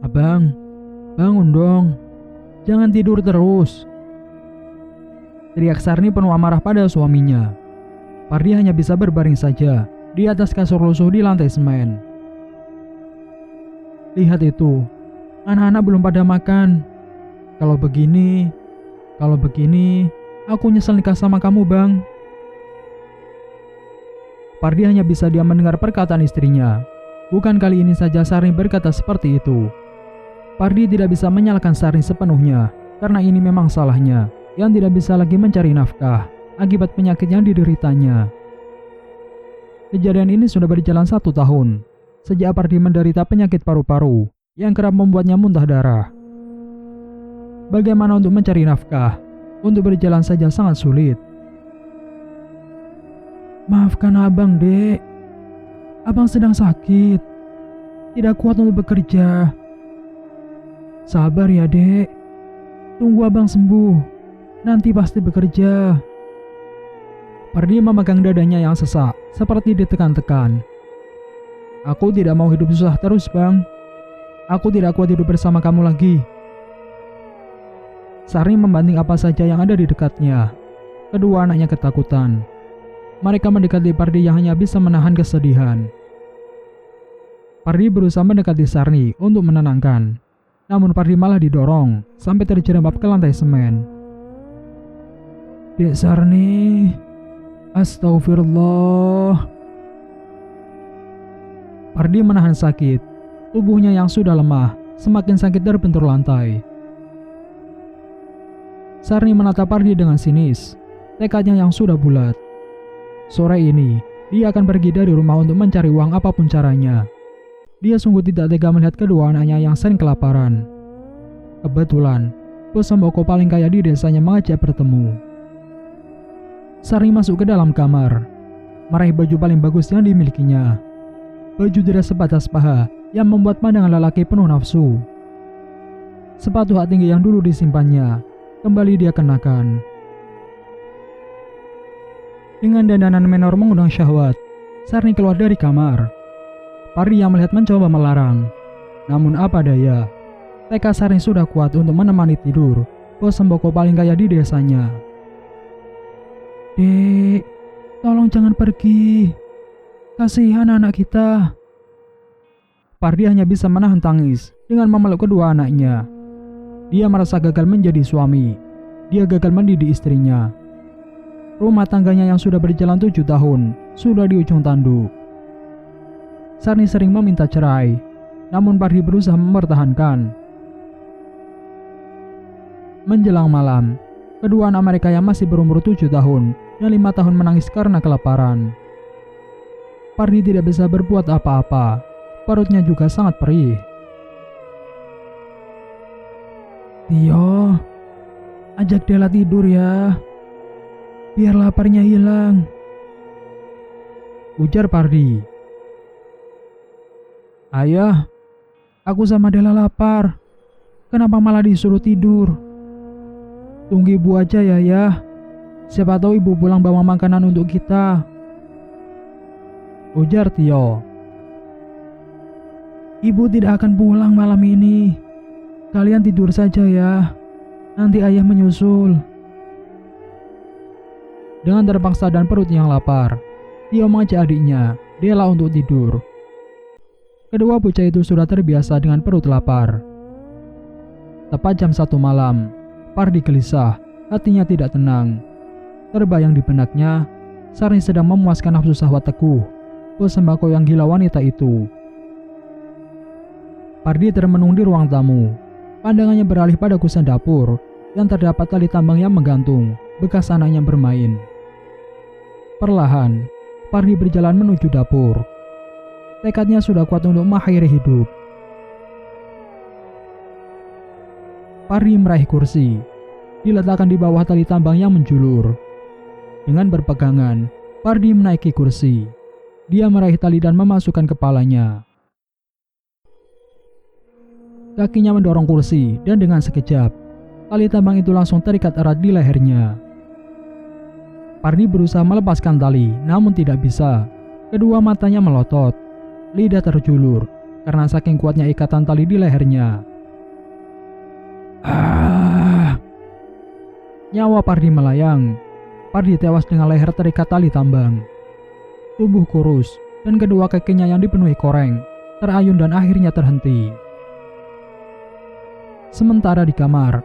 Abang, bangun dong. Jangan tidur terus. Teriak Sarni penuh amarah pada suaminya. Pardi hanya bisa berbaring saja di atas kasur lusuh di lantai semen. Lihat itu, anak-anak belum pada makan. Kalau begini, aku nyesel nikah sama kamu, Bang. Pardi hanya bisa diam mendengar perkataan istrinya. Bukan kali ini saja Sarni berkata seperti itu. Pardi tidak bisa menyalahkan Sarni sepenuhnya, karena ini memang salahnya, yang tidak bisa lagi mencari nafkah akibat penyakit yang dideritanya. Kejadian ini sudah berjalan 1 tahun, sejak Pardi menderita penyakit paru-paru yang kerap membuatnya muntah darah. Bagaimana untuk mencari nafkah? Untuk berjalan saja sangat sulit. Maafkan abang, Dek. Abang sedang sakit, tidak kuat untuk bekerja. Sabar ya, Dek. Tunggu abang sembuh, nanti pasti bekerja. Pardi memegang dadanya yang sesak, seperti ditekan-tekan. Aku tidak mau hidup susah terus, Bang. Aku tidak kuat hidup bersama kamu lagi. Sarni membanting apa saja yang ada di dekatnya. Kedua anaknya ketakutan. Mereka mendekati Pardi yang hanya bisa menahan kesedihan. Pardi berusaha mendekati Sarni untuk menenangkan. Namun Pardi malah didorong sampai terjerembab ke lantai semen. Dek Sarni, astagfirullah. Pardi menahan sakit. Tubuhnya yang sudah lemah semakin sakit terbentur lantai. Sarni menatap Pardi dengan sinis. Tekadnya yang sudah bulat. Sore ini, dia akan pergi dari rumah untuk mencari uang apapun caranya. Dia sungguh tidak tega melihat kedua anaknya yang sering kelaparan. Kebetulan, bos sembako paling kaya di desanya mengajak bertemu. Sarni masuk ke dalam kamar, meraih baju paling bagus yang dimilikinya. Baju tidak sebatas paha yang membuat pandangan lelaki penuh nafsu. Sepatu hak tinggi yang dulu disimpannya, kembali dia kenakan. Dengan dandanan menor mengundang syahwat, Sarni keluar dari kamar. Pardi yang melihat mencoba melarang. Namun apa daya, tekad Sarni sudah kuat untuk menemani tidur bos sembako paling kaya di desanya. Dek, tolong jangan pergi. Kasihan anak kita. Pardi hanya bisa menahan tangis dengan memeluk kedua anaknya. Dia merasa gagal menjadi suami. Dia gagal mendidik istrinya. Rumah tangganya yang sudah berjalan 7 tahun sudah di ujung tanduk. Sarni sering meminta cerai, namun Pardi berusaha mempertahankan. Menjelang malam, kedua anak mereka yang masih berumur 7 tahun dan 5 tahun menangis karena kelaparan. Pardi tidak bisa berbuat apa-apa, perutnya juga sangat perih. Tio, ajak Dela tidur ya, biar laparnya hilang, ujar Pardi. Ayah, aku sama Dela lapar. Kenapa malah disuruh tidur? Tunggu ibu aja ya. Siapa tahu ibu pulang bawa makanan untuk kita, ujar Tio. Ibu tidak akan pulang malam ini. Kalian tidur saja ya. Nanti ayah menyusul. Dengan terpaksa dan perut yang lapar, Tio mengajak adiknya, Dela, untuk tidur. Kedua bocah itu sudah terbiasa dengan perut lapar. Tepat jam 1 malam, Pardi gelisah, hatinya tidak tenang. Terbayang di benaknya, Sarni sedang memuaskan nafsu syahwat Teguh, bos sembako yang gila wanita itu. Pardi termenung di ruang tamu. Pandangannya beralih pada kusen dapur yang terdapat tali tambang yang menggantung, bekas anaknya bermain. Perlahan, Pardi berjalan menuju dapur. Tekadnya sudah kuat untuk mengakhiri hidup. Pardi meraih kursi, diletakkan di bawah tali tambang yang menjulur. Dengan berpegangan, Pardi menaiki kursi. Dia meraih tali dan memasukkan kepalanya. Kakinya mendorong kursi dan dengan sekejap, tali tambang itu langsung terikat erat di lehernya. Pardi berusaha melepaskan tali, namun tidak bisa. Kedua matanya melotot, lidah terjulur, karena saking kuatnya ikatan tali di lehernya. Nyawa Pardi melayang. Pardi tewas dengan leher terikat tali tambang. Tubuh kurus dan kedua kakinya yang dipenuhi koreng terayun dan akhirnya terhenti. Sementara di kamar,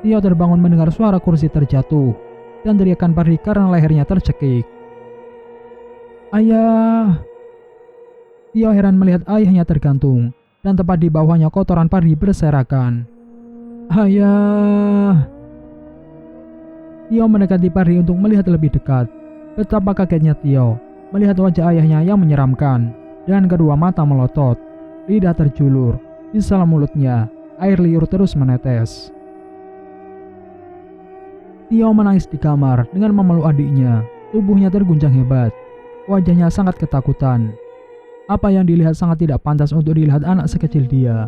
Tio terbangun mendengar suara kursi terjatuh dan teriakan Pardi karena lehernya tercekik. Ayah! Tio heran melihat ayahnya tergantung dan tepat di bawahnya kotoran Pardi berserakan. Ayah! Tio mendekati Pardi untuk melihat lebih dekat. Betapa kagetnya Tio melihat wajah ayahnya yang menyeramkan dan kedua mata melotot, lidah terjulur, di dalam mulutnya air liur terus menetes. Tio menangis di kamar dengan memeluk adiknya. Tubuhnya terguncang hebat. Wajahnya sangat ketakutan. Apa yang dilihat sangat tidak pantas untuk dilihat anak sekecil dia.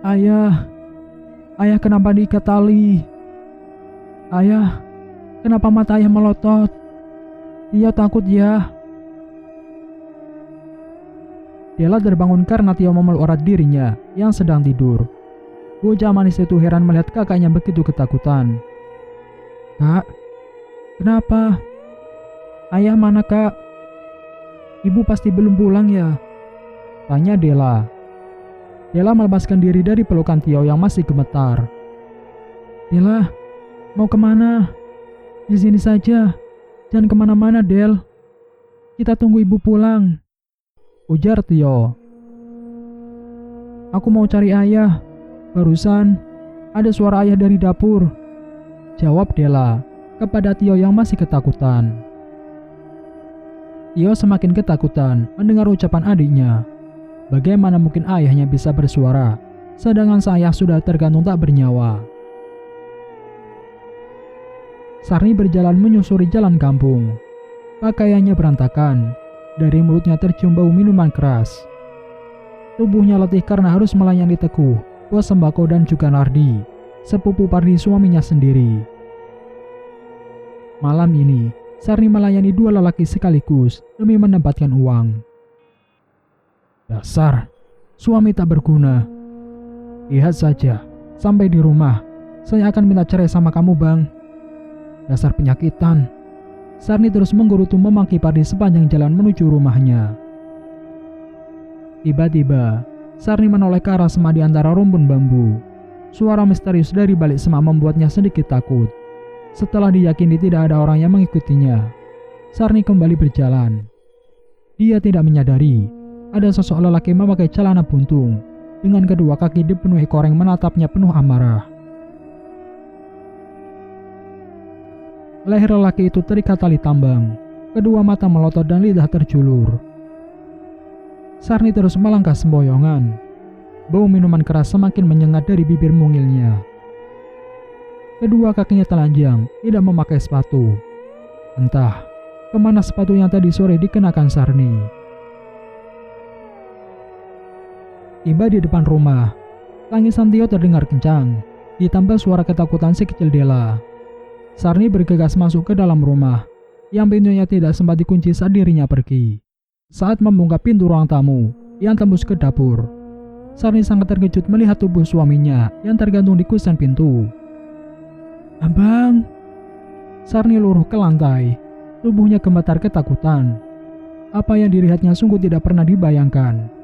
Ayah, ayah kenapa diikat tali? Ayah, kenapa mata ayah melotot? Tio takut ya. Della terbangun karena Tio memeluk erat dirinya yang sedang tidur. Bocah manis itu heran melihat kakaknya begitu ketakutan. Kak, kenapa? Ayah mana kak? Ibu pasti belum pulang ya? Tanya Della. Della melepaskan diri dari pelukan Tio yang masih gemetar. Della, mau kemana? Di sini saja. Jangan kemana-mana, Del. Kita tunggu ibu pulang. Ujar Tio. Aku mau cari ayah. Barusan ada suara ayah dari dapur. Jawab Della kepada Tio yang masih ketakutan. Tio semakin ketakutan mendengar ucapan adiknya. Bagaimana mungkin ayahnya bisa bersuara, sedangkan ayah sudah tergantung tak bernyawa. Sarni berjalan menyusuri jalan kampung. Pakaiannya berantakan. Dari mulutnya tercium bau minuman keras. Tubuhnya letih karena harus melayani Teguh, bos sembako dan juga Nardi, sepupu Pardi suaminya sendiri. Malam ini, Sarni melayani dua lelaki sekaligus demi mendapatkan uang. Dasar, suami tak berguna. Lihat saja, sampai di rumah, saya akan minta cerai sama kamu bang. Dasar penyakitan. Sarni terus menggerutu memaki Pardi sepanjang jalan menuju rumahnya. Tiba-tiba, Sarni menoleh ke arah semak di antara rumpun bambu. Suara misterius dari balik semak membuatnya sedikit takut. Setelah diyakini tidak ada orang yang mengikutinya, Sarni kembali berjalan. Dia tidak menyadari ada sosok lelaki memakai celana buntung dengan kedua kaki dipenuhi koreng menatapnya penuh amarah. Leher lelaki itu terikat tali tambang, kedua mata melotot dan lidah terjulur. Sarni terus melangkah semboyongan. Bau minuman keras semakin menyengat dari bibir mungilnya. Kedua kakinya telanjang, tidak memakai sepatu. Entah kemana sepatu yang tadi sore dikenakan Sarni. Tiba di depan rumah, tangisan Tio terdengar kencang, ditambah suara ketakutan si kecil Della. Sarni bergegas masuk ke dalam rumah, yang pintunya tidak sempat dikunci saat dirinya pergi. Saat membuka pintu ruang tamu yang tembus ke dapur, Sarni sangat terkejut melihat tubuh suaminya yang tergantung di kusen pintu. Abang! Sarni luruh ke lantai, tubuhnya gemetar ketakutan. Apa yang dilihatnya sungguh tidak pernah dibayangkan.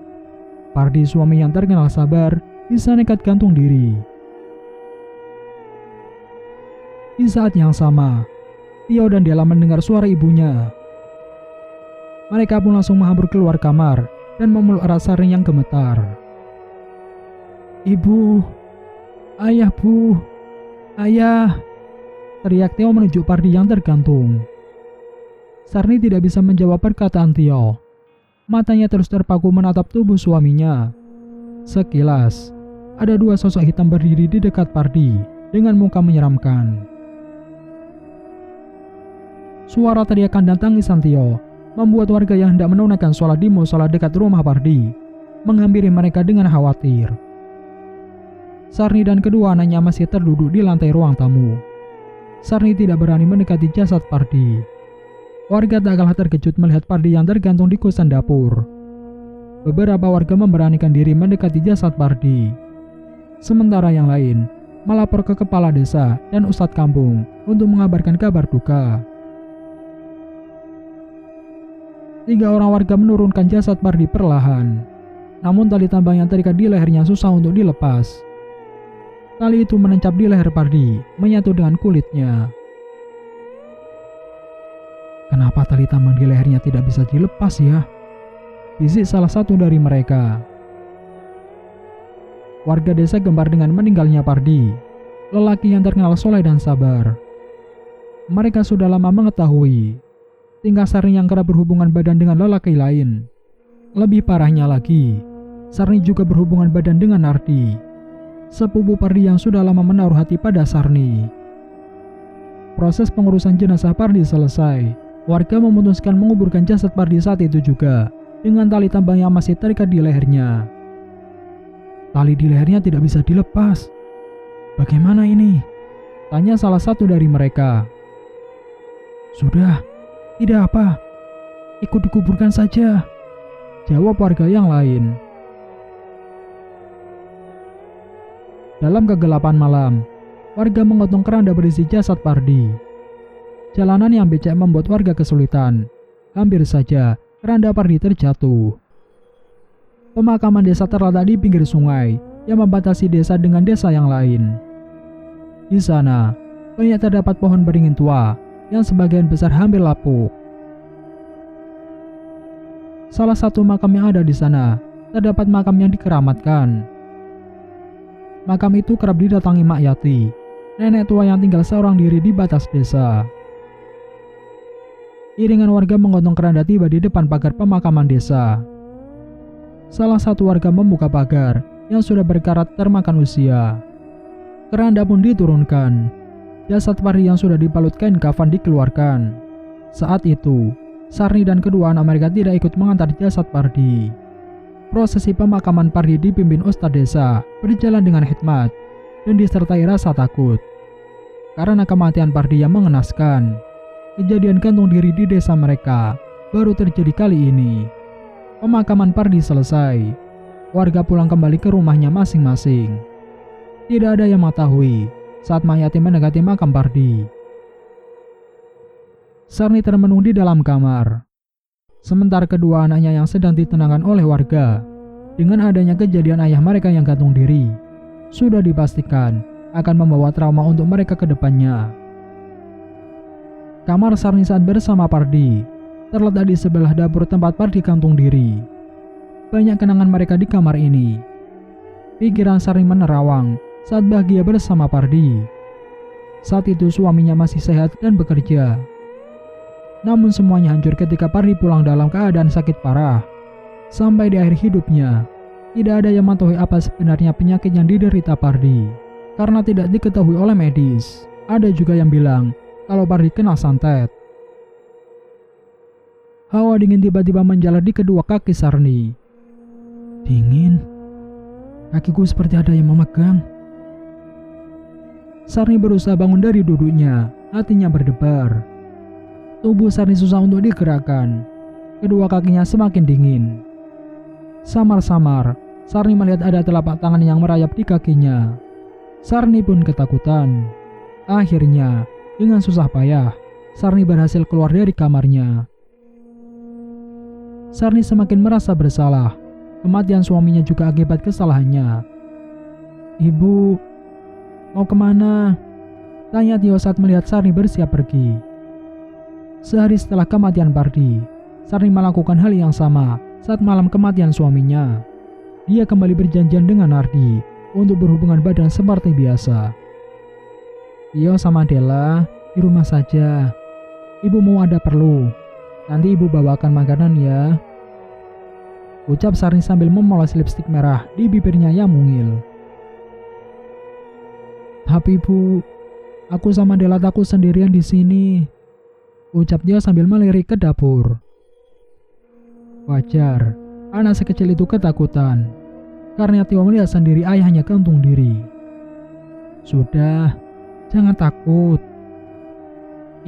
Pardi suami yang terkenal sabar bisa nekat gantung diri. Di saat yang sama, Tio dan Della mendengar suara ibunya. Mereka pun langsung menghambur keluar kamar dan memeluk erat Sarni yang gemetar. Ibu, ayah bu, ayah, teriak Tio menuju Pardi yang tergantung. Sarni tidak bisa menjawab perkataan Tio. Matanya terus terpaku menatap tubuh suaminya. Sekilas, ada dua sosok hitam berdiri di dekat Pardi dengan muka menyeramkan. Suara teriakan dan tangisan Tio membuat warga yang hendak menunaikan sholat di musola dekat rumah Pardi menghampiri mereka dengan khawatir. Sarni dan kedua anaknya masih terduduk di lantai ruang tamu. Sarni tidak berani mendekati jasad Pardi. Warga tak kalah terkejut melihat Pardi yang tergantung di kusen dapur. beberapa warga memberanikan diri mendekati jasad Pardi. Sementara yang lain melapor ke kepala desa dan ustadz kampung untuk mengabarkan kabar duka. 3 orang warga menurunkan jasad Pardi perlahan. Namun tali tambang yang terikat di lehernya susah untuk dilepas. Tali itu menancap di leher Pardi, menyatu dengan kulitnya. "Kenapa tali tambang di lehernya tidak bisa dilepas ya?" bisik salah satu dari mereka. Warga desa gemar dengan meninggalnya Pardi, lelaki yang terkenal soleh dan sabar. Mereka sudah lama mengetahui tingkah Sarni yang kerap berhubungan badan dengan lelaki lain. Lebih parahnya lagi, Sarni juga berhubungan badan dengan Nardi, sepupu Pardi yang sudah lama menaruh hati pada Sarni. Proses pengurusan jenazah Pardi selesai. Warga memutuskan menguburkan jasad Pardi saat itu juga, dengan tali tambang yang masih terikat di lehernya. "Tali di lehernya tidak bisa dilepas. Bagaimana ini?" tanya salah satu dari mereka. "Sudah, tidak apa. Ikut dikuburkan saja," jawab warga yang lain. Dalam kegelapan malam, warga menggotong keranda berisi jasad Pardi. Jalanan yang becek membuat warga kesulitan. Hampir saja keranda Pardi terjatuh. Pemakaman desa terletak di pinggir sungai yang membatasi desa dengan desa yang lain. Di sana, banyak terdapat pohon beringin tua yang sebagian besar hampir lapuk. Salah satu makam yang ada di sana terdapat makam yang dikeramatkan. Makam itu kerap didatangi Mak Yati, nenek tua yang tinggal seorang diri di batas desa. Iringan warga menggotong keranda tiba di depan pagar pemakaman desa. Salah satu warga membuka pagar yang sudah berkarat termakan usia. Keranda pun diturunkan. Jasad Pardi yang sudah dibalut kain kafan dikeluarkan. Saat itu, Sarni dan kedua anak mereka tidak ikut mengantar jasad Pardi. Prosesi pemakaman Pardi dipimpin Ustadz desa berjalan dengan hikmat dan disertai rasa takut. Karena kematian Pardi yang mengenaskan, kejadian gantung diri di desa mereka baru terjadi kali ini. Pemakaman Pardi selesai. Warga pulang kembali ke rumahnya masing-masing. Tidak ada yang mengetahui saat Mak Yati mendekati makam Pardi. Sarni termenung di dalam kamar. Sementara kedua anaknya yang sedang ditenangkan oleh warga. Dengan adanya kejadian ayah mereka yang gantung diri, sudah dipastikan akan membawa trauma untuk mereka ke depannya. Kamar Sarni saat bersama Pardi terletak di sebelah dapur tempat Pardi gantung diri. Banyak kenangan mereka di kamar ini. Pikiran Sarni menerawang saat bahagia bersama Pardi. Saat itu suaminya masih sehat dan bekerja. Namun semuanya hancur ketika Pardi pulang dalam keadaan sakit parah. Sampai di akhir hidupnya, tidak ada yang mengetahui apa sebenarnya penyakit yang diderita Pardi. Karena tidak diketahui oleh medis. Ada juga yang bilang kalau Pardi kena santet. Hawa dingin tiba-tiba menjalar di kedua kaki Sarni. Dingin. Kakiku seperti ada yang memegang. Sarni berusaha bangun dari duduknya, hatinya berdebar. Tubuh Sarni susah untuk digerakkan. Kedua kakinya semakin dingin. Samar-samar, Sarni melihat ada telapak tangan yang merayap di kakinya. Sarni pun ketakutan. Akhirnya, dengan susah payah, Sarni berhasil keluar dari kamarnya. Sarni semakin merasa bersalah. Kematian suaminya juga akibat kesalahannya. "Ibu, mau kemana?" tanya Tio saat melihat Sarni bersiap pergi. Sehari setelah kematian Pardi, Sarni melakukan hal yang sama saat malam kematian suaminya. Dia kembali berjanjian dengan Nardi untuk berhubungan badan seperti biasa. "Tio sama Della di rumah saja. Ibu mau ada perlu. Nanti ibu bawakan makanan ya," ucap Sarni sambil memoles lipstik merah di bibirnya yang mungil. "Tapi Bu, aku sama Della takut sendirian di sini," ucap dia sambil melirik ke dapur. Wajar, anak sekecil itu ketakutan, karena Tio melihat sendiri ayahnya gantung diri. "Sudah, jangan takut.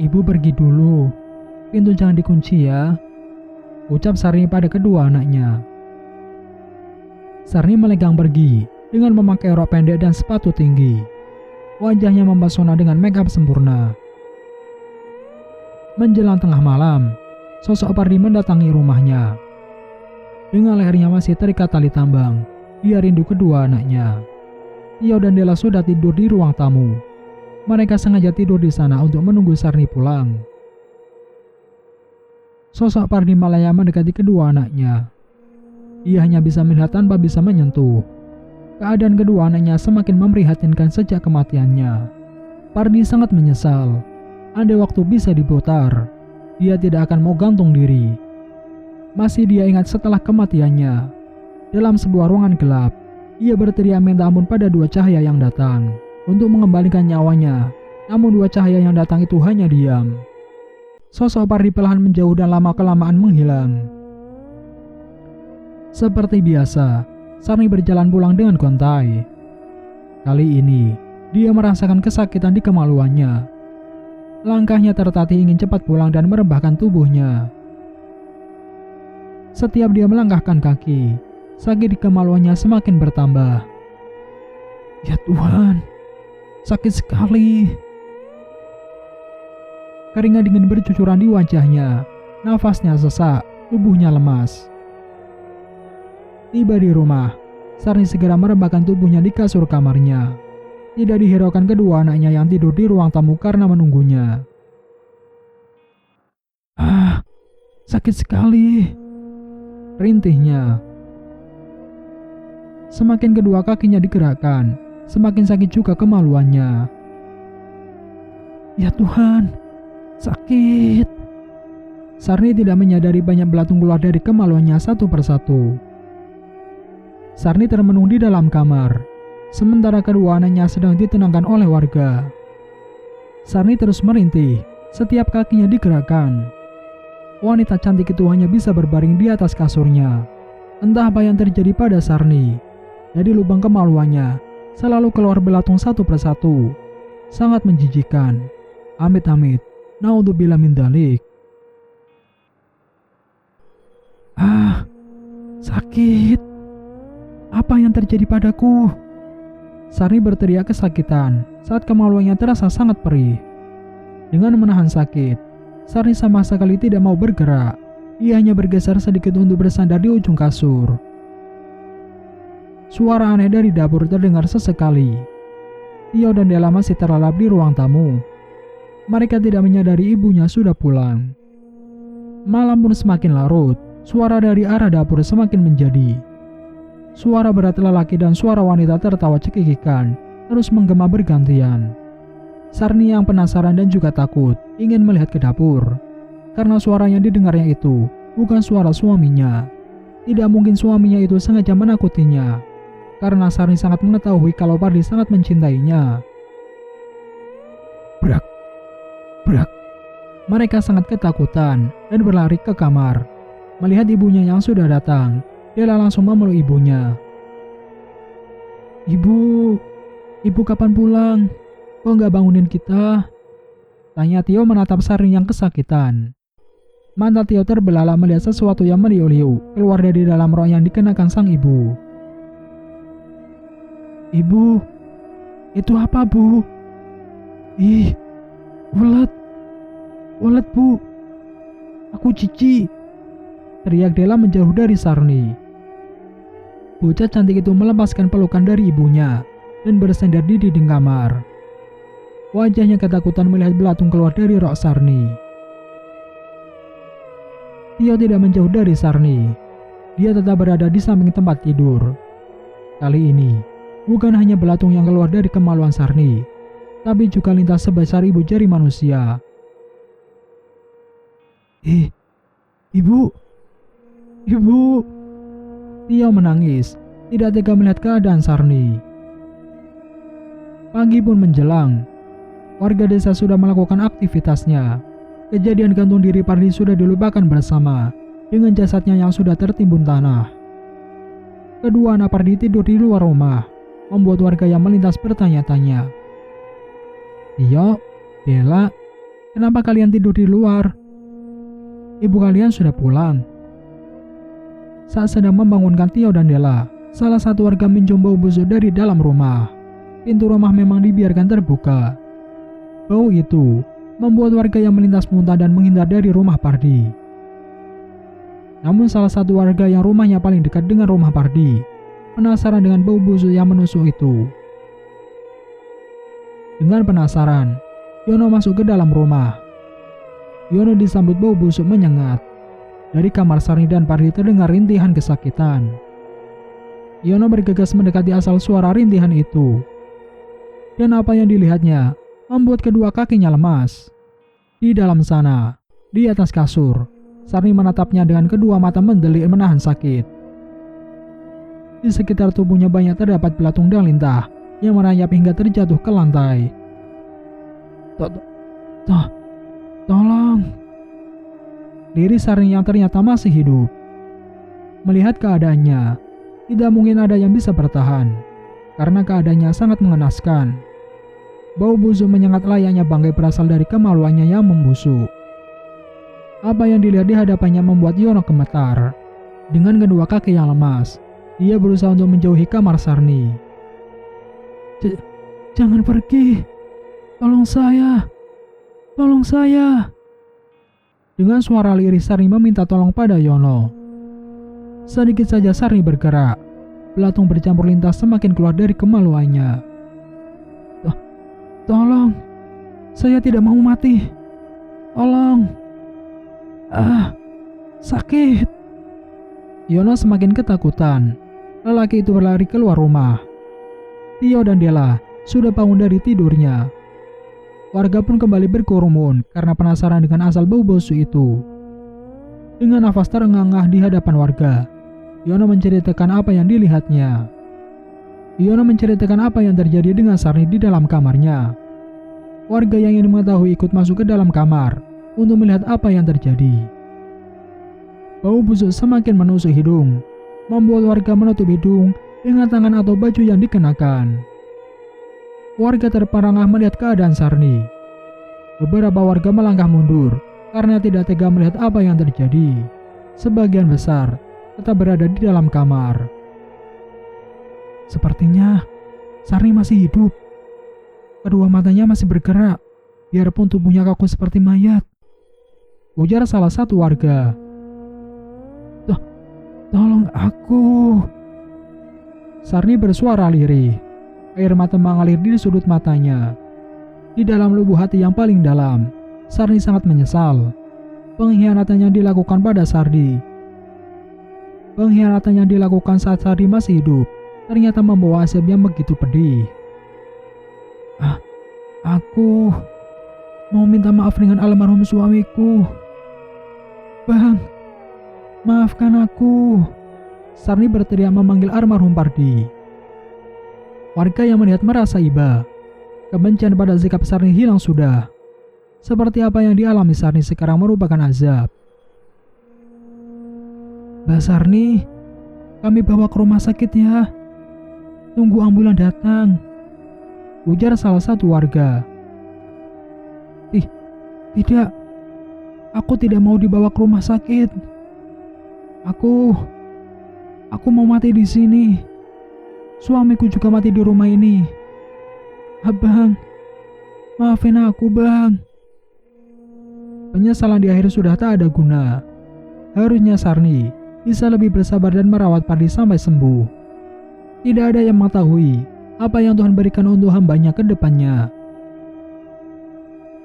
Ibu pergi dulu. Pintu jangan dikunci ya," ucap Sarni pada kedua anaknya. Sarni melenggang pergi dengan memakai rok pendek dan sepatu tinggi. Wajahnya mempesona dengan make up sempurna. Menjelang tengah malam, sosok Pardi mendatangi rumahnya. Dengan lehernya masih terikat tali tambang, dia rindu kedua anaknya. Tio dan Della sudah tidur di ruang tamu. Mereka sengaja tidur di sana untuk menunggu Sarni pulang. Sosok Pardi Malaya mendekati kedua anaknya. Ia hanya bisa melihat tanpa bisa menyentuh. Keadaan kedua anaknya semakin memprihatinkan sejak kematiannya. Pardi sangat menyesal. Andai waktu bisa diputar, dia tidak akan mau gantung diri. Masih dia ingat setelah kematiannya, dalam sebuah ruangan gelap, ia berteriak minta ampun pada dua cahaya yang datang untuk mengembalikan nyawanya. Namun dua cahaya yang datang itu hanya diam. Sosok Pardi perlahan menjauh dan lama-kelamaan menghilang. Seperti biasa, Sarni berjalan pulang dengan kontai. Kali ini, dia merasakan kesakitan di kemaluannya. Langkahnya tertatih ingin cepat pulang dan merebahkan tubuhnya. Setiap dia melangkahkan kaki, sakit di kemaluannya semakin bertambah. Ya Tuhan, sakit sekali. Keringat dingin bercucuran di wajahnya, nafasnya sesak, tubuhnya lemas. Tiba di rumah, Sarni segera merebahkan tubuhnya di kasur kamarnya. Tidak dihiraukan kedua anaknya yang tidur di ruang tamu karena menunggunya. Sakit sekali, rintihnya. Semakin kedua kakinya digerakkan, semakin sakit juga kemaluannya. Ya Tuhan, sakit. Sarni tidak menyadari banyak belatung keluar dari kemaluannya satu persatu. Sarni termenung di dalam kamar, sementara kedua anaknya sedang ditenangkan oleh warga. Sarni terus merintih, setiap kakinya digerakkan. Wanita cantik itu hanya bisa berbaring di atas kasurnya. Entah apa yang terjadi pada Sarni. Dari lubang kemaluannya, selalu keluar belatung satu persatu. Sangat menjijikan. Amit-amit, naudzubillah min dzalik. Sakit. Apa yang terjadi padaku? Sarni berteriak kesakitan saat kemaluannya terasa sangat perih. Dengan menahan sakit, Sarni sama sekali tidak mau bergerak. Ia hanya bergeser sedikit untuk bersandar di ujung kasur. Suara aneh dari dapur terdengar sesekali. Tio dan Della masih terlelap di ruang tamu. Mereka tidak menyadari ibunya sudah pulang. Malam pun semakin larut. Suara dari arah dapur semakin menjadi. Suara berat lelaki dan suara wanita tertawa cekikikan terus menggema bergantian. Sarni yang penasaran dan juga takut ingin melihat ke dapur. Karena suara yang didengarnya itu bukan suara suaminya. Tidak mungkin suaminya itu sengaja menakutinya. Karena Sarni sangat mengetahui kalau Pardi sangat mencintainya. Brak, brak. Mereka sangat ketakutan dan berlari ke kamar. Melihat ibunya yang sudah datang, Della langsung memeluk ibunya. Ibu kapan pulang? Kok nggak bangunin kita? Tanya Tio menatap Sarni yang kesakitan. Mata Tio terbelalak melihat sesuatu yang meliu-liu keluar dari dalam rok yang dikenakan sang ibu. Ibu, itu apa Bu? Ih, ulet Bu. Aku jijik. Teriak Della menjauh dari Sarni. Bocah cantik itu melepaskan pelukan dari ibunya dan bersandar di dinding kamar. Wajahnya ketakutan melihat belatung keluar dari rok Sarni. Tio tidak menjauh dari Sarni. Dia tetap berada di samping tempat tidur. Kali ini, bukan hanya belatung yang keluar dari kemaluan Sarni, tapi juga lintas sebesar ibu jari manusia. Ibu. Tio menangis, tidak tega melihat keadaan Sarni. Pagi pun menjelang. Warga desa sudah melakukan aktivitasnya. Kejadian gantung diri Pardi sudah dilupakan bersama dengan jasadnya yang sudah tertimbun tanah. Kedua anak Pardi tidur di luar rumah, membuat warga yang melintas bertanya-tanya. Tio, Della, kenapa kalian tidur di luar? Ibu kalian sudah pulang. Saat sedang membangunkan Tio dan Della, Salah satu warga mencium bau busuk dari dalam rumah. Pintu rumah memang dibiarkan terbuka. Bau itu membuat warga yang melintas muntah dan menghindar dari rumah Pardi. Namun salah satu warga yang rumahnya paling dekat dengan rumah Pardi penasaran dengan bau busuk yang menusuk itu. Dengan penasaran, Yono masuk ke dalam rumah. Yono disambut bau busuk menyengat. Dari kamar Sarni dan Pardi terdengar rintihan kesakitan. Yono bergegas mendekati asal suara rintihan itu. Dan apa yang dilihatnya membuat kedua kakinya lemas. Di dalam sana, di atas kasur, Sarni menatapnya dengan kedua mata mendelik menahan sakit. Di sekitar tubuhnya banyak terdapat belatung dan lintah yang merayap hingga terjatuh ke lantai. Tolong. Diri Sarni yang ternyata masih hidup. Melihat keadaannya, tidak mungkin ada yang bisa bertahan, karena keadaannya sangat mengenaskan. Bau busuk menyengat layaknya bangkai berasal dari kemaluannya yang membusuk. Apa yang dilihat di hadapannya membuat Yono gemetar. Dengan kedua kaki yang lemas, dia berusaha untuk menjauhi kamar Sarni. Jangan pergi. Tolong saya. Dengan suara lirih Sarni meminta tolong pada Yono. Sedikit saja Sarni bergerak. Belatung bercampur lintas semakin keluar dari kemaluannya. Tolong. Saya tidak mau mati. Tolong. Sakit. Yono semakin ketakutan. Lelaki itu berlari keluar rumah. Tio dan Della sudah bangun dari tidurnya. Warga pun kembali berkerumun karena penasaran dengan asal bau busuk itu. Dengan nafas terengah-engah di hadapan warga, Yono menceritakan apa yang dilihatnya. Yono menceritakan apa yang terjadi dengan Sarni di dalam kamarnya. Warga yang ingin mengetahui ikut masuk ke dalam kamar untuk melihat apa yang terjadi. Bau busuk semakin menusuk hidung, membuat warga menutup hidung dengan tangan atau baju yang dikenakan. Warga terperangah melihat keadaan Sarni. Beberapa warga melangkah mundur karena tidak tega melihat apa yang terjadi. Sebagian besar tetap berada di dalam kamar. Sepertinya Sarni masih hidup. Kedua matanya masih bergerak, biarpun tubuhnya kaku seperti mayat, ujar salah satu warga. Tolong aku. Sarni bersuara lirih. Air mata mengalir di sudut matanya. Di dalam lubuk hati yang paling dalam, Sarni sangat menyesal. Pengkhianatan yang dilakukan pada Sardi. Pengkhianatan yang dilakukan saat Sardi masih hidup ternyata membawa hasil yang begitu pedih. Aku mau minta maaf dengan almarhum suamiku. Bang, maafkan aku. Sarni berteriak memanggil almarhum Pardi. Warga yang melihat merasa iba. Kebencian pada sikap Sarni hilang sudah. Seperti apa yang dialami Sarni sekarang merupakan azab. Mbak Sarni, kami bawa ke rumah sakit ya. Tunggu ambulan datang, ujar salah satu warga. Tidak, aku tidak mau dibawa ke rumah sakit. Aku mau mati di sini. Suamiku juga mati di rumah ini. Abang, maafin aku, Bang. Penyesalan di akhir sudah tak ada guna. Harusnya Sarni bisa lebih bersabar dan merawat Pardi sampai sembuh. Tidak ada yang mengetahui apa yang Tuhan berikan untuk hambanya ke depannya.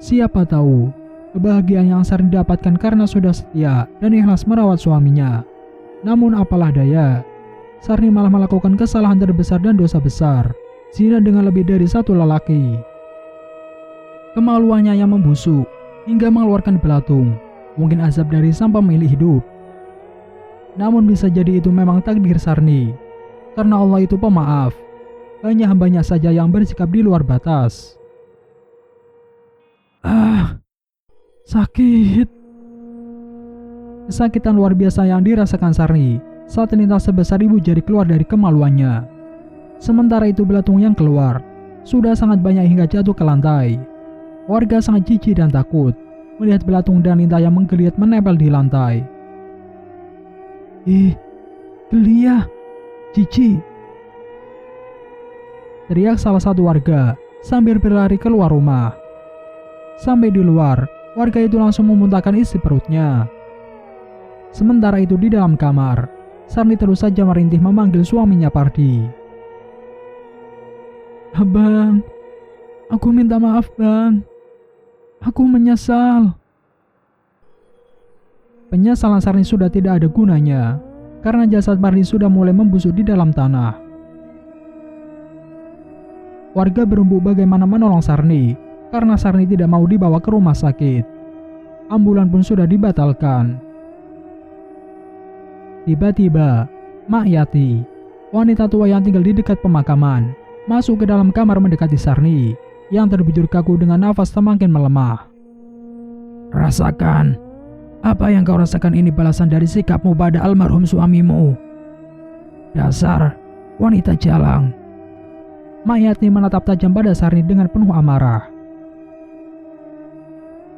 Siapa tahu kebahagiaan yang Sarni dapatkan karena sudah setia dan ikhlas merawat suaminya. Namun apalah daya, Sarni malah melakukan kesalahan terbesar dan dosa besar, zina dengan lebih dari satu lelaki. Kemaluannya yang membusuk hingga mengeluarkan belatung, mungkin azab dari sang pemilik hidup. Namun bisa jadi itu memang takdir Sarni, karena Allah itu pemaaf. Hanya hambanya saja yang bersikap di luar batas. Sakit. Kesakitan luar biasa yang dirasakan Sarni saat lintas sebesar ibu jari keluar dari kemaluannya. Sementara itu belatung yang keluar sudah sangat banyak hingga jatuh ke lantai. Warga sangat jijik dan takut melihat belatung dan lintah yang menggeliat menempel di lantai. Geli ya, Cici! Teriak salah satu warga sambil berlari keluar rumah. Sampai di luar, warga itu langsung memuntahkan isi perutnya. Sementara itu di dalam kamar, Sarni terus saja merintih memanggil suaminya Pardi. Abang, aku minta maaf bang. Aku menyesal. Penyesalan Sarni sudah tidak ada gunanya, karena jasad Pardi sudah mulai membusuk di dalam tanah. Warga berembuk bagaimana menolong Sarni, karena Sarni tidak mau dibawa ke rumah sakit. Ambulan pun sudah dibatalkan. Tiba-tiba, Mak Yati, wanita tua yang tinggal di dekat pemakaman, masuk ke dalam kamar mendekati Sarni, yang terbujur kaku dengan nafas semakin melemah. Rasakan, apa yang kau rasakan ini balasan dari sikapmu pada almarhum suamimu. Dasar wanita jalang. Mak Yati menatap tajam pada Sarni dengan penuh amarah.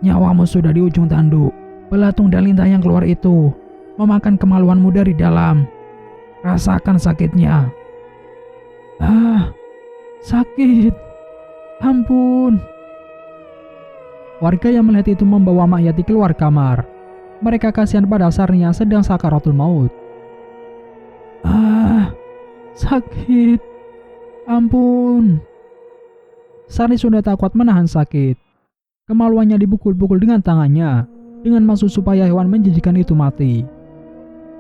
Nyawamu sudah di ujung tanduk. Belatung dan lintah yang keluar itu memakan kemaluanmu dari dalam. Rasakan sakitnya. Ah, sakit. Ampun. Warga yang melihat itu membawa Mak Yati keluar kamar. Mereka kasihan pada Sarni yang sedang sakaratul maut. Ah, sakit. Ampun. Sarni sudah tak kuat menahan sakit. Kemaluannya dipukul-pukul dengan tangannya, dengan maksud supaya hewan menjijikan itu mati.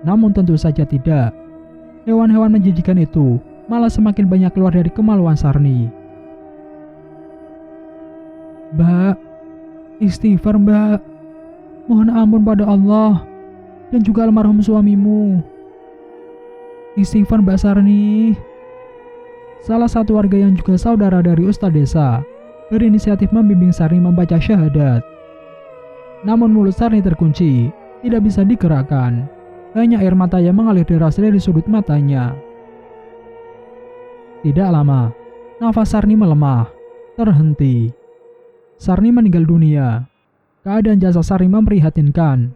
Namun tentu saja tidak. Hewan-hewan menjijikan itu malah semakin banyak keluar dari kemaluan Sarni. Mbak, istighfar mbak. Mohon ampun pada Allah dan juga almarhum suamimu. Istighfar Mbak Sarni. Salah satu warga yang juga saudara dari Ustadz desa berinisiatif membimbing Sarni membaca syahadat. Namun mulut Sarni terkunci, tidak bisa digerakkan. Hanya air mata yang mengalir deras dari sudut matanya. Tidak lama, nafas Sarni melemah, terhenti. Sarni meninggal dunia. Keadaan jasad Sarni memprihatinkan.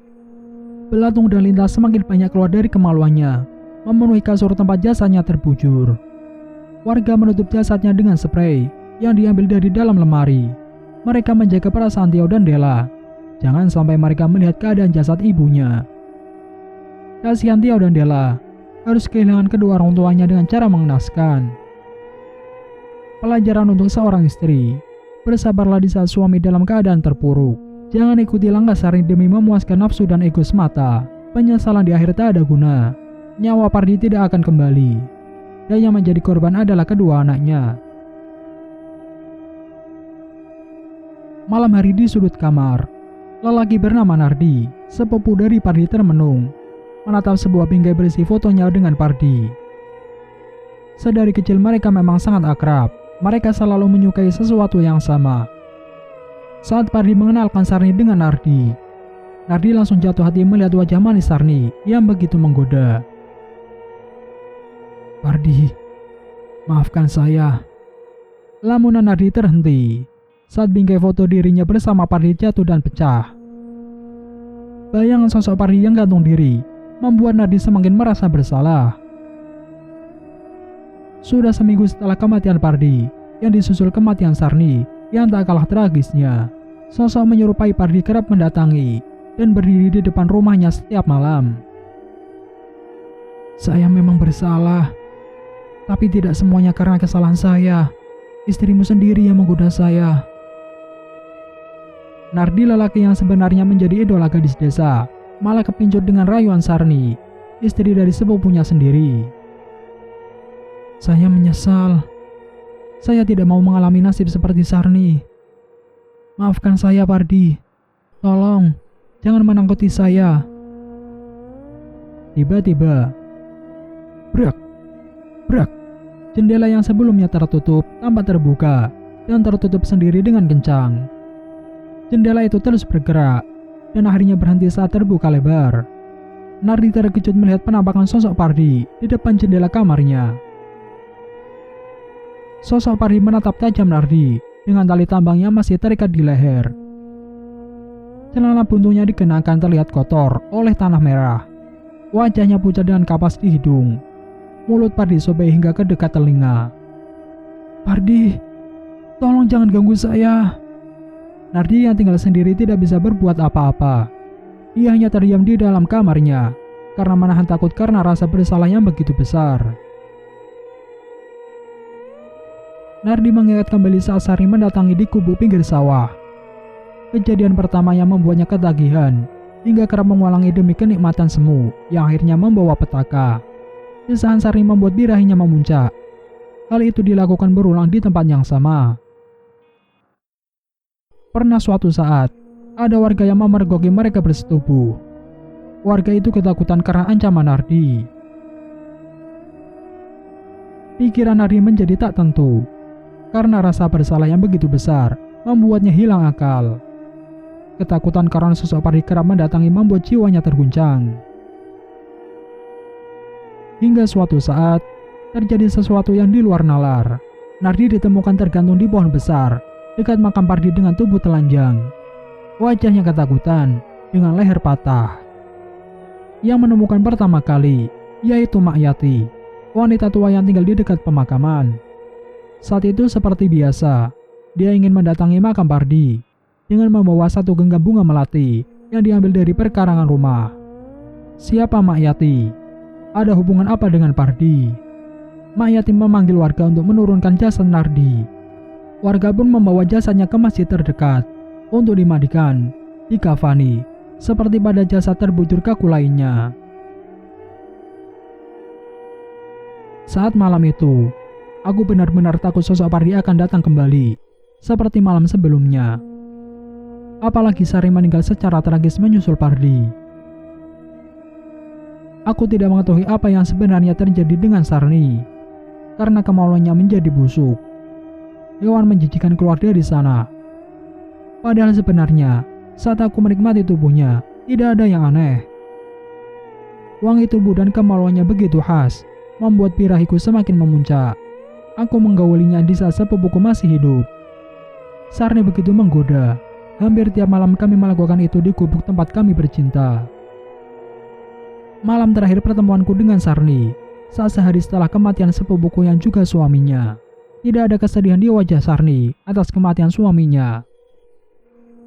Belatung dan lintah semakin banyak keluar dari kemaluannya, memenuhi kasur tempat jasadnya terbujur. Warga menutup jasadnya dengan spray yang diambil dari dalam lemari. Mereka menjaga perasaan Tio dan Della. Jangan sampai mereka melihat keadaan jasad ibunya. Kasihan Tio dan Della harus kehilangan kedua orang tuanya dengan cara mengenaskan. Pelajaran untuk seorang istri: bersabarlah di saat suami dalam keadaan terpuruk. Jangan ikuti langkah Sarni demi memuaskan nafsu dan ego semata. Penyesalan di akhir tak ada guna. Nyawa Pardi tidak akan kembali. Dan yang menjadi korban adalah kedua anaknya. Malam hari di sudut kamar, lelaki bernama Nardi, sepupu dari Pardi termenung, menatap sebuah bingkai berisi fotonya dengan Pardi. Sedari kecil mereka memang sangat akrab. Mereka selalu menyukai sesuatu yang sama. Saat Pardi mengenalkan Sarni dengan Nardi, Nardi langsung jatuh hati melihat wajah manis Sarni yang begitu menggoda. Pardi, maafkan saya. Lamunan Nardi terhenti saat bingkai foto dirinya bersama Pardi jatuh dan pecah. Bayangan sosok Pardi yang gantung diri membuat Nardi semakin merasa bersalah. Sudah seminggu setelah kematian Pardi, yang disusul kematian Sarni yang tak kalah tragisnya, sosok menyerupai Pardi kerap mendatangi dan berdiri di depan rumahnya setiap malam. Saya memang bersalah. Tapi tidak semuanya karena kesalahan saya. Istrimu sendiri yang menggoda saya. Nardi, lelaki yang sebenarnya menjadi idola gadis desa, malah kepincut dengan rayuan Sarni, istri dari sepupunya sendiri. Saya menyesal. Saya tidak mau mengalami nasib seperti Sarni. Maafkan saya, Pardi. Tolong, jangan menangkuti saya. Tiba-tiba, brak. Jendela yang sebelumnya tertutup tampak terbuka dan tertutup sendiri dengan kencang. Jendela itu terus bergerak dan akhirnya berhenti saat terbuka lebar. Nardi terkejut melihat penampakan sosok Pardi di depan jendela kamarnya. Sosok Pardi menatap tajam Nardi dengan tali tambang yang masih terikat di leher. Celana buntutnya dikenakan terlihat kotor oleh tanah merah. Wajahnya pucat dengan kapas di hidung. Mulut Pardi sobek hingga ke dekat telinga. "Pardi, tolong jangan ganggu saya." Nardi yang tinggal sendiri tidak bisa berbuat apa-apa. Ia hanya terdiam di dalam kamarnya karena menahan takut karena rasa bersalah yang begitu besar. Nardi mengingat kembali saat Sarni mendatangi di kubu pinggir sawah. Kejadian pertama yang membuatnya ketagihan, hingga kerap mengulangi demi kenikmatan semu yang akhirnya membawa petaka. Desahan Sarni membuat birahinya memuncak. Hal itu dilakukan berulang di tempat yang sama. Pernah suatu saat, ada warga yang memergoki mereka bersetubuh. Warga itu ketakutan karena ancaman Nardi. Pikiran Nardi menjadi tak tentu, karena rasa bersalah yang begitu besar membuatnya hilang akal. Ketakutan karena sosok Pardi kerap mendatangi membuat jiwanya terguncang. Hingga suatu saat, terjadi sesuatu yang di luar nalar. Nardi ditemukan tergantung di pohon besar, dekat makam Pardi dengan tubuh telanjang. Wajahnya ketakutan, dengan leher patah. Yang menemukan pertama kali, yaitu Mak Yati, wanita tua yang tinggal di dekat pemakaman. Saat itu seperti biasa, dia ingin mendatangi makam Pardi dengan membawa satu genggam bunga melati yang diambil dari perkarangan rumah. Siapa Mak Yati? Ada hubungan apa dengan Pardi? Mak Yati memanggil warga untuk menurunkan jasad Nardi. Warga pun membawa jasadnya ke masjid terdekat untuk dimandikan, dikafani, seperti pada jasad terbujur kaku lainnya. Saat malam itu, aku benar-benar takut sosok Pardi akan datang kembali, seperti malam sebelumnya. Apalagi Sarni meninggal secara tragis menyusul Pardi. Aku tidak mengetahui apa yang sebenarnya terjadi dengan Sarni, karena kemaluannya menjadi busuk. Hewan menjijikan keluar dari sana. Padahal sebenarnya, saat aku menikmati tubuhnya, tidak ada yang aneh. Wangi tubuh dan kemaluannya begitu khas, membuat birahiku semakin memuncak. Aku menggaulinya di saat sepupuku masih hidup. Sarni begitu menggoda. Hampir tiap malam kami melakukan itu di gubuk tempat kami bercinta. Malam terakhir pertemuanku dengan Sarni, saat sehari setelah kematian sepupuku yang juga suaminya. Tidak ada kesedihan di wajah Sarni atas kematian suaminya.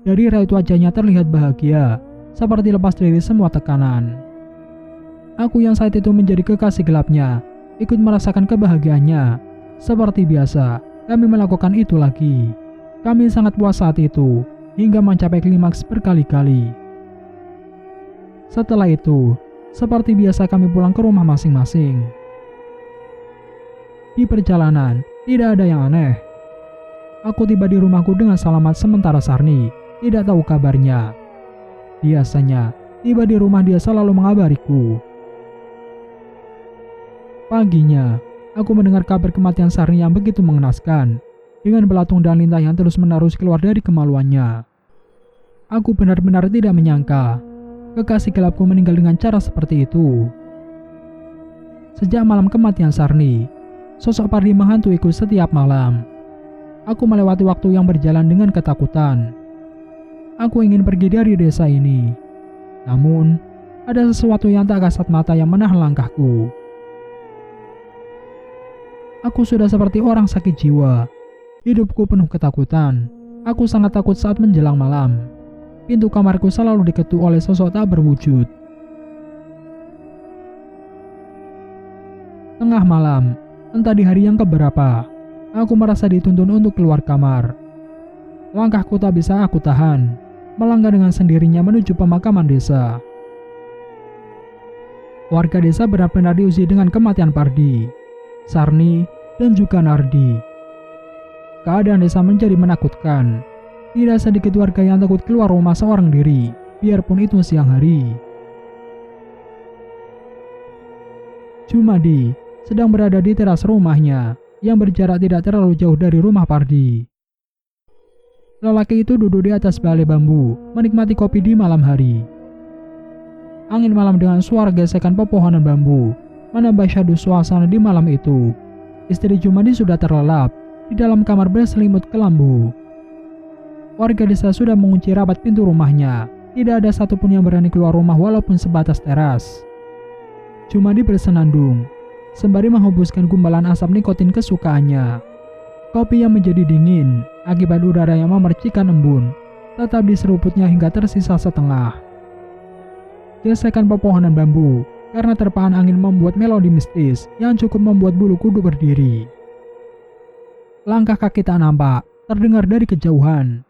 Dari raut wajahnya terlihat bahagia, seperti lepas dari semua tekanan. Aku yang saat itu menjadi kekasih gelapnya, ikut merasakan kebahagiaannya. Seperti biasa, kami melakukan itu lagi. Kami sangat puas saat itu, hingga mencapai klimaks berkali-kali. Setelah itu, seperti biasa kami pulang ke rumah masing-masing. Di perjalanan, tidak ada yang aneh. Aku tiba di rumahku dengan selamat sementara Sarni tidak tahu kabarnya. Biasanya, tiba di rumah dia selalu mengabariku. Paginya, aku mendengar kabar kematian Sarni yang begitu mengenaskan, dengan belatung dan lintah yang terus-menerus keluar dari kemaluannya. Aku benar-benar tidak menyangka, kekasih gelapku meninggal dengan cara seperti itu. Sejak malam kematian Sarni, sosok Pardi menghantuiku setiap malam. Aku melewati waktu yang berjalan dengan ketakutan. Aku ingin pergi dari desa ini. Namun, ada sesuatu yang tak kasat mata yang menahan langkahku. Aku sudah seperti orang sakit jiwa. Hidupku penuh ketakutan. Aku sangat takut saat menjelang malam. Pintu kamarku selalu diketuk oleh sosok tak berwujud. Tengah malam, entah di hari yang keberapa, aku merasa dituntun untuk keluar kamar. Langkahku tak bisa aku tahan, melangkah dengan sendirinya menuju pemakaman desa. Warga desa benar-benar diuji dengan kematian Pardi, Sarni, dan juga Nardi. Keadaan desa menjadi menakutkan. Tidak sedikit warga yang takut keluar rumah seorang diri, biarpun itu siang hari. Jumadi sedang berada di teras rumahnya yang berjarak tidak terlalu jauh dari rumah Pardi. Lelaki itu duduk di atas balai bambu, menikmati kopi di malam hari. Angin malam dengan suara gesekan pepohonan bambu menambah syahdu suasana di malam itu. Istri Jumadi sudah terlelap di dalam kamar berselimut kelambu. Warga desa sudah mengunci rapat pintu rumahnya. Tidak ada satupun yang berani keluar rumah walaupun sebatas teras. Jumadi bersenandung. sembari menghembuskan gumpalan asap nikotin kesukaannya. Kopi yang menjadi dingin akibat udara yang memercikan embun tetap diseruputnya hingga tersisa setengah. Gesekan pepohonan bambu karena terpaan angin membuat melodi mistis yang cukup membuat bulu kuduk berdiri. Langkah kaki tak nampak terdengar dari kejauhan.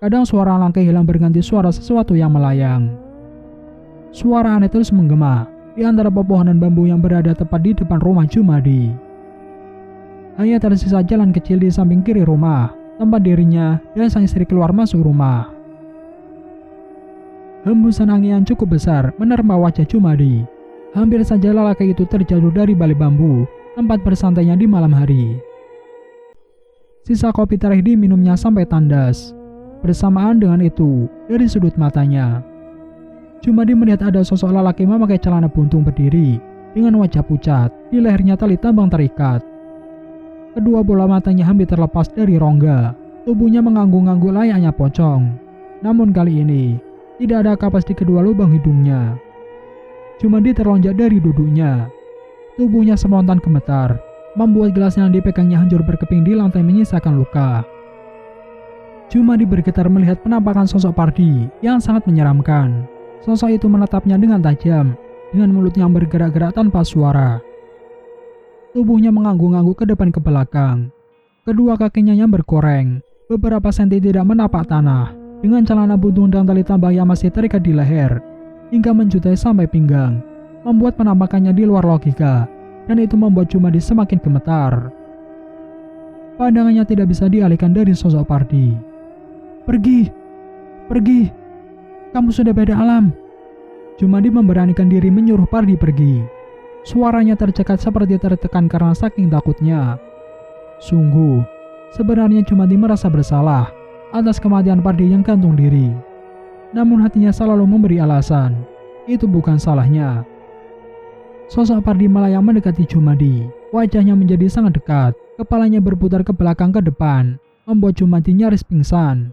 Kadang suara langkah hilang berganti suara sesuatu yang melayang. Suara aneh terus menggema di antara pepohonan bambu yang berada tepat di depan rumah Jumadi. Hanya tersisa jalan kecil di samping kiri rumah, tempat dirinya dan sang istri keluar masuk rumah. Hembusan angin yang cukup besar menerpa wajah Jumadi. Hampir saja lelaki itu terjatuh dari balik bambu, tempat bersantainya di malam hari. Sisa kopi terakhir diminumnya sampai tandas. Bersamaan dengan itu, dari sudut matanya, Jumadi melihat ada sosok lelaki memakai celana buntung berdiri dengan wajah pucat, di lehernya tali tambang terikat. Kedua bola matanya hampir terlepas dari rongga, tubuhnya mengangguk-angguk layaknya pocong. Namun kali ini, tidak ada kapas di kedua lubang hidungnya. Jumadi terlonjak dari duduknya. Tubuhnya spontan gemetar, membuat gelas yang dipegangnya hancur berkeping di lantai menyisakan luka. Jumadi bergetar melihat penampakan sosok Pardi yang sangat menyeramkan. Sosok itu menatapnya dengan tajam, dengan mulut yang bergerak-gerak tanpa suara. Tubuhnya mengangguk-angguk ke depan ke belakang. Kedua kakinya yang berkoreng, beberapa senti tidak menapak tanah, dengan celana buntung dan tali tambang yang masih terikat di leher, hingga menjutai sampai pinggang, membuat penampakannya di luar logika, dan itu membuat Jumadi semakin gemetar. Pandangannya tidak bisa dialihkan dari sosok Pardi. Pergi, pergi, kamu sudah beda alam. Jumadi memberanikan diri menyuruh Pardi pergi. Suaranya tercekat seperti tertekan karena saking takutnya. Sungguh, sebenarnya Jumadi merasa bersalah atas kematian Pardi yang gantung diri. Namun hatinya selalu memberi alasan, itu bukan salahnya. Sosok Pardi melayang mendekati Jumadi. Wajahnya menjadi sangat dekat, kepalanya berputar ke belakang ke depan, membuat Jumadi nyaris pingsan.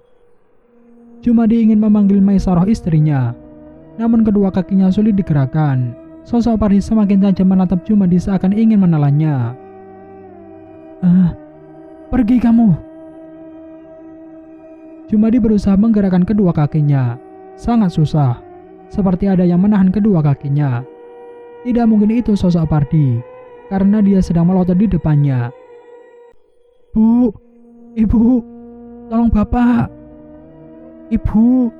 Jumadi ingin memanggil Maisaroh istrinya, namun kedua kakinya sulit digerakkan. Sosok Pardi semakin tajam menatap Jumadi seakan ingin menelannya. Pergi kamu. Jumadi berusaha menggerakkan kedua kakinya. Sangat susah, seperti ada yang menahan kedua kakinya. Tidak mungkin itu sosok Pardi, karena dia sedang melotot di depannya. Bu, ibu, tolong bapak. Ibu.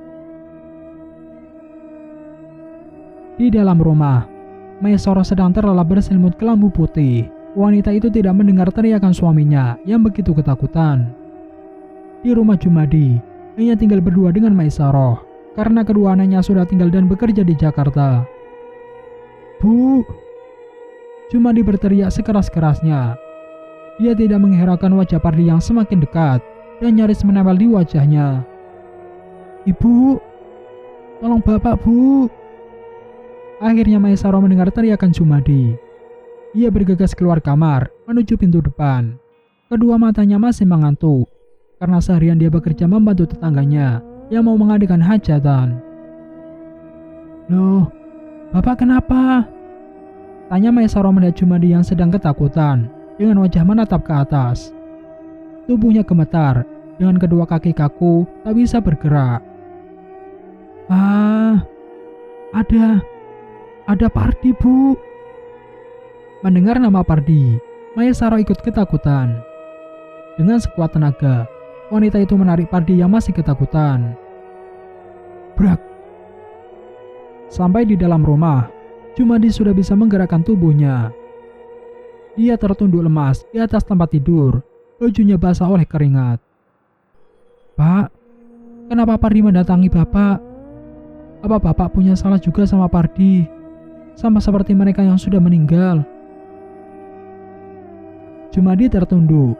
Di dalam rumah, Maisaroh sedang terlelap berselimut kelambu putih. Wanita itu tidak mendengar teriakan suaminya yang begitu ketakutan. Di rumah Jumadi, hanya tinggal berdua dengan Maisaroh, karena kedua anaknya sudah tinggal dan bekerja di Jakarta. Bu! Jumadi berteriak sekeras-kerasnya. Dia tidak menghiraukan wajah Pardi yang semakin dekat dan nyaris menempel di wajahnya. Ibu! Tolong bapak, Bu! Akhirnya Maisaroh mendengar teriakan Jumadi. Ia bergegas keluar kamar menuju pintu depan. Kedua matanya masih mengantuk, karena seharian dia bekerja membantu tetangganya yang mau mengadakan hajatan. Loh, bapak kenapa? Tanya Maisaroh melihat Jumadi yang sedang ketakutan, dengan wajah menatap ke atas. Tubuhnya gemetar, dengan kedua kaki kaku, tak bisa bergerak. Ada Pardi, Bu. Mendengar nama Pardi, Maisaroh ikut ketakutan. Dengan sekuat tenaga, wanita itu menarik Pardi yang masih ketakutan. Brak! Sampai di dalam rumah, Jumadi sudah bisa menggerakkan tubuhnya. Dia tertunduk lemas di atas tempat tidur, bajunya basah oleh keringat. Pak, kenapa Pardi mendatangi Bapak? Apa Bapak punya salah juga sama Pardi? Sama seperti mereka yang sudah meninggal. Jumadi tertunduk.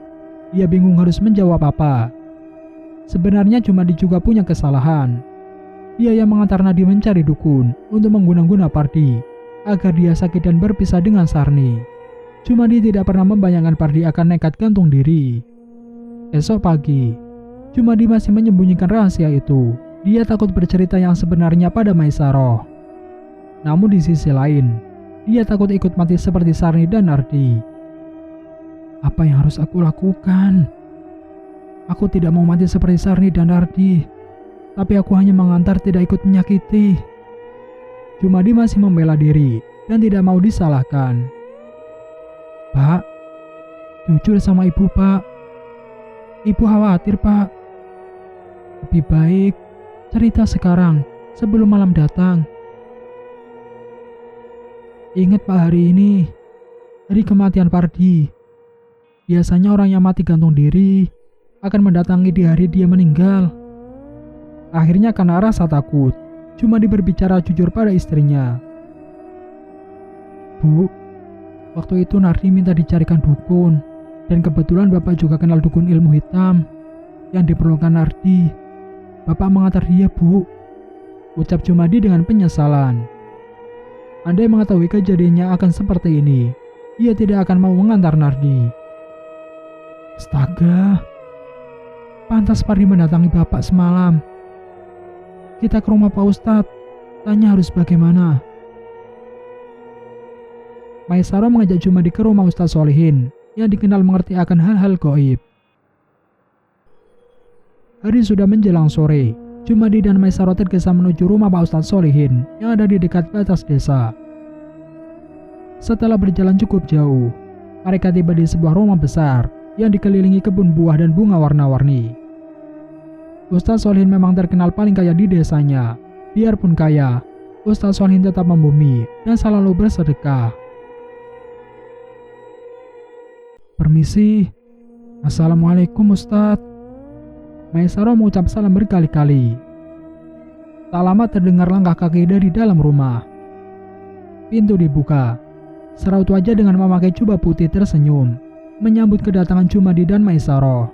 Dia bingung harus menjawab apa. Sebenarnya Jumadi juga punya kesalahan. Dia yang mengantar Nadi mencari dukun untuk mengguna-guna Pardi agar dia sakit dan berpisah dengan Sarni. Jumadi tidak pernah membayangkan Pardi akan nekat gantung diri. Esok pagi, Jumadi masih menyembunyikan rahasia itu. Dia takut bercerita yang sebenarnya pada Maisaroh. Namun di sisi lain, Dia takut ikut mati seperti Sarni dan Nardi. Apa yang harus aku lakukan? Aku tidak mau mati seperti Sarni dan Nardi, tapi aku hanya mengantar, tidak ikut menyakiti. Jumadi masih membela diri dan tidak mau disalahkan. Pak, jujur sama ibu, Pak. Ibu khawatir, Pak. Lebih baik cerita sekarang sebelum malam datang. Ingat Pak, hari ini, hari kematian Pardi. Biasanya orang yang mati gantung diri akan mendatangi di hari dia meninggal. Akhirnya karena rasa takut, Jumadi berbicara jujur pada istrinya. Bu, waktu itu Nardi minta dicarikan dukun, dan kebetulan Bapak juga kenal dukun ilmu hitam yang diperlukan Nardi. Bapak mengantar dia, Bu, ucap Jumadi dengan penyesalan. Andai mengetahui kejadiannya akan seperti ini, ia tidak akan mau mengantar Nardi. Astaga, pantas Pardi mendatangi Bapak semalam. Kita ke rumah Pak Ustadz, tanya harus bagaimana. Maisaro mengajak Jumadi ke rumah Ustadz Solihin yang dikenal mengerti akan hal-hal gaib. Hari sudah menjelang sore. Jumadi dan Maisaro tergesa menuju rumah Pak Ustadz Solihin yang ada di dekat batas desa. Setelah berjalan cukup jauh, mereka tiba di sebuah rumah besar yang dikelilingi kebun buah dan bunga warna-warni. Ustadz Solihin memang terkenal paling kaya di desanya. Biarpun kaya, Ustadz Solihin tetap membumi dan selalu bersedekah. Permisi. Assalamualaikum Ustadz. Maisaro mengucap salam berkali-kali. Tak lama terdengar langkah kaki dari dalam rumah. Pintu dibuka. Seraut wajah dengan memakai jubah putih tersenyum menyambut kedatangan Jumadi dan Maisaro.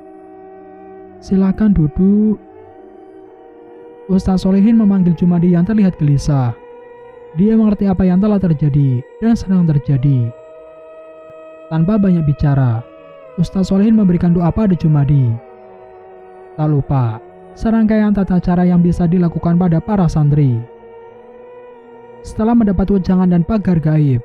Silakan duduk. Ustadz Solihin memanggil Jumadi yang terlihat gelisah. Dia mengerti apa yang telah terjadi dan sedang terjadi. Tanpa banyak bicara, Ustadz Solihin memberikan doa pada Jumadi. Tak lupa, serangkaian tata cara yang bisa dilakukan pada para santri. Setelah mendapat wejangan dan pagar gaib,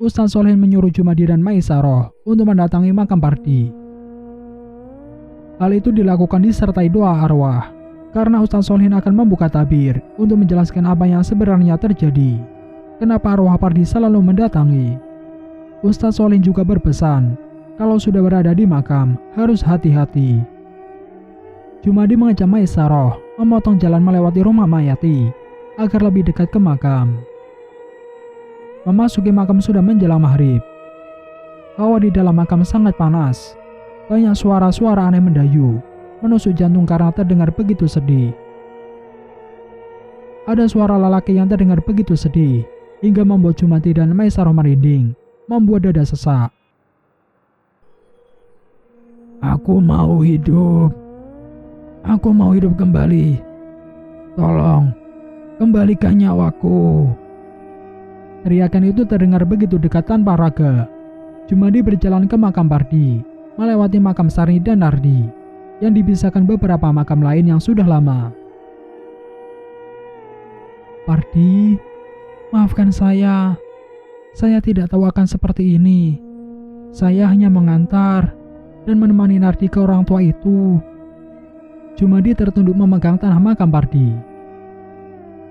Ustadz Solihin menyuruh Jumadi dan Maisaro untuk mendatangi makam Pardi. Hal itu dilakukan disertai doa arwah, karena Ustadz Solihin akan membuka tabir untuk menjelaskan apa yang sebenarnya terjadi. Kenapa arwah Pardi selalu mendatangi? Ustadz Solihin juga berpesan, kalau sudah berada di makam, harus hati-hati. Jumadi mengajak Maisaro memotong jalan melewati rumah mayati agar lebih dekat ke makam. Memasuki makam sudah menjelang maghrib. Hawa di dalam makam sangat panas. Banyak suara-suara aneh mendayu, menusuk jantung karena terdengar begitu sedih. Ada suara lelaki yang terdengar begitu sedih, hingga membuat Jumadi dan Maisaro merinding, membuat dada sesak. Aku mau hidup. Aku mau hidup kembali. Tolong, kembalikan nyawaku. Teriakan itu terdengar begitu dekat tanpa raga. Jumadi berjalan ke makam Pardi, melewati makam Sarni dan Nardi, yang dipisahkan beberapa makam lain yang sudah lama. Pardi, maafkan saya. Saya tidak tahu akan seperti ini. Saya hanya mengantar dan menemani Nardi ke orang tua itu. Jumadi tertunduk memegang tanah makam Pardi.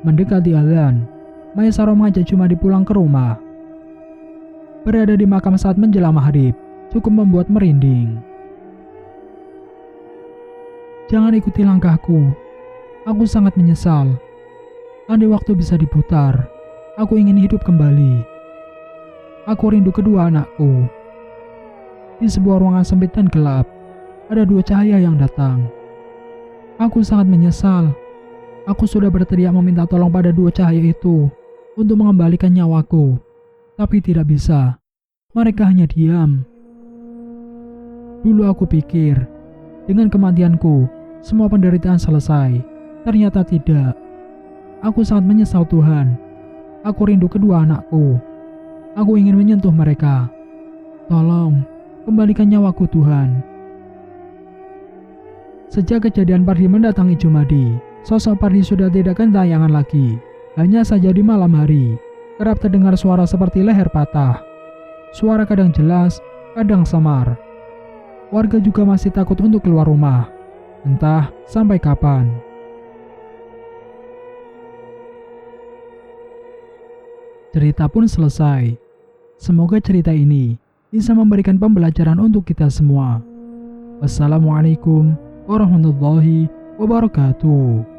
Mendekati azan, Maisaro mengajak Jumadi pulang ke rumah. Berada di makam saat menjelang maghrib cukup membuat merinding. Jangan ikuti langkahku. Aku sangat menyesal. Andai waktu bisa diputar, aku ingin hidup kembali. Aku rindu kedua anakku. Di sebuah ruangan sempit dan gelap, ada dua cahaya yang datang. Aku sangat menyesal. Aku sudah berteriak meminta tolong pada dua cahaya itu untuk mengembalikan nyawaku, tapi tidak bisa. Mereka hanya diam. Dulu aku pikir, dengan kematianku, semua penderitaan selesai. Ternyata tidak. Aku sangat menyesal Tuhan. Aku rindu kedua anakku. Aku ingin menyentuh mereka. Tolong, kembalikan nyawaku Tuhan. Sejak kejadian Pardi mendatangi Jumadi, sosok Pardi sudah tidak gentayangan lagi. Hanya saja di malam hari, kerap terdengar suara seperti leher patah. Suara kadang jelas, kadang samar. Warga juga masih takut untuk keluar rumah, entah sampai kapan. Cerita pun selesai. Semoga cerita ini bisa memberikan pembelajaran untuk kita semua. Wassalamualaikum warahmatullahi wabarakatuh.